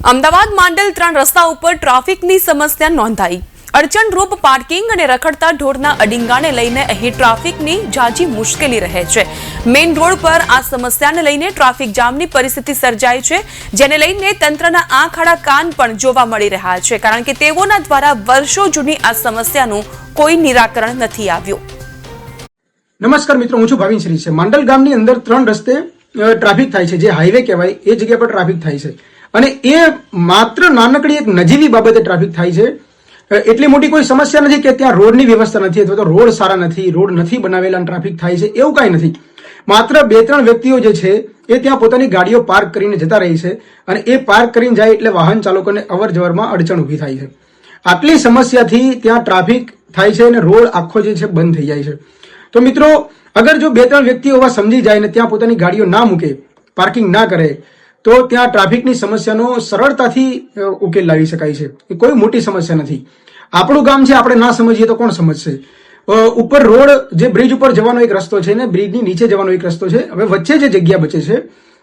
અમદાવાદ માંડલ 3 રસ્તા ઉપર ટ્રાફિકની સમસ્યા નોંધાઈ। અડચણરૂપ પાર્કિંગ અને રખડતા ઢોરના અડિંગાને લઈને અહીં ટ્રાફિકની ઝાઝી મુશ્કેલી રહે છે। મેઇન રોડ પર આ સમસ્યાને લઈને ટ્રાફિક જામની પરિસ્થિતિ સર્જાઈ છે, જેને લઈને તંત્રના આંખ આડા કાન પણ જોવા મળી રહ્યા છે, કારણ કે તેઓના દ્વારા વર્ષો જૂની આ સમસ્યાનું કોઈ નિરાકરણ નથી આવ્યું। નમસ્કાર મિત્રો, હું છું ભાવિન શ્રી છે। માંડલ ગામની અંદર 3 રસ્તે ટ્રાફિક થાય છે, જે હાઈવે કહેવાય એ જગ્યા પર ટ્રાફિક થાય છે, અને એ માત્ર નાનકડી એક નજીવી બાબતે ટ્રાફિક થાય છે। એટલી મોટી કોઈ સમસ્યા નથી કે ત્યાં રોડની વ્યવસ્થા નથી અથવા તો રોડ સારા નથી, રોડ નથી બનાવેલા અને ટ્રાફિક થાય છે, એવું કાંઈ નથી। માત્ર 2-3 વ્યક્તિઓ જે છે એ ત્યાં પોતાની ગાડીઓ પાર્ક કરીને જતા રહે છે, અને એ પાર્ક કરીને જાય એટલે વાહન ચાલકોને અવર જવરમાં અડચણ ઊભી થાય છે। આટલી સમસ્યાથી ત્યાં ટ્રાફિક થાય છે અને રોડ આખો જે છે બંધ થઈ જાય છે। તો મિત્રો, અગર જો 2-3 વ્યક્તિઓ એવા સમજી જાય ને ત્યાં પોતાની ગાડીઓ ના મૂકે, પાર્કિંગ ના કરે, તો ત્યાં ટ્રાફિકની સમસ્યાનો સરળતાથી ઉકેલ લાવી શકાય છે। એ કોઈ મોટી સમસ્યા નથી। આપણું ગામ છે, આપણે ના સમજીએ તો કોણ સમજશે? ઉપર રોડ, જે બ્રિજ ઉપર જવાનો એક રસ્તો છે ને બ્રિજની નીચે જવાનો એક રસ્તો છે, હવે વચ્ચે જે જગ્યા બચે છે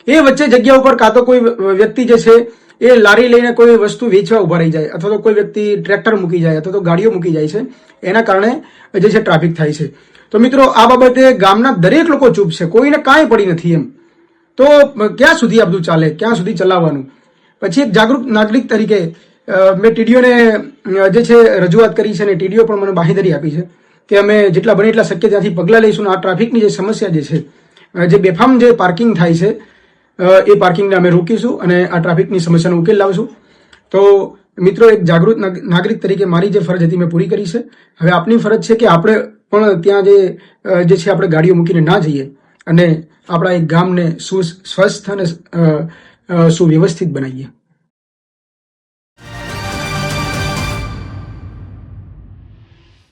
એ વચ્ચે જગ્યા ઉપર કાં તો કોઈ વ્યક્તિ જે છે એ લારી લઈને કોઈ વસ્તુ વેચવા ઉભા રહી જાય, અથવા તો કોઈ વ્યક્તિ ટ્રેક્ટર મૂકી જાય, અથવા તો ગાડીઓ મૂકી જાય છે, એના કારણે જે છે ટ્રાફિક થાય છે। તો મિત્રો, આ બાબતે ગામના દરેક લોકો ચૂપ છે, કોઈને કાંઈ પડી નથી એમ। તો ક્યાં સુધી આ બધું ચાલે, ક્યાં સુધી ચલાવવાનું? પછી એક જાગૃત નાગરિક તરીકે મેં ટીડીઓને જે છે રજૂઆત કરી છે, અને ટીડીઓ પણ મને બાંહેધરી આપી છે કે અમે જેટલા બને એટલા શક્ય ત્યાંથી પગલાં લઈશું, આ ટ્રાફિકની જે સમસ્યા જે છે, જે બેફામ જે પાર્કિંગ થાય છે, એ પાર્કિંગને અમે રોકીશું અને આ ટ્રાફિકની સમસ્યાનો ઉકેલ લાવશું। તો મિત્રો, એક જાગૃત નાગરિક તરીકે મારી જે ફરજ હતી મેં પૂરી કરી છે। હવે આપની ફરજ છે કે આપણે પણ ત્યાં જે છે આપણે ગાડીઓ મૂકીને ના જઈએ અને આપણા એક ગામને સ્વસ્થ અને સુવ્યવસ્થિત બનાવીએ।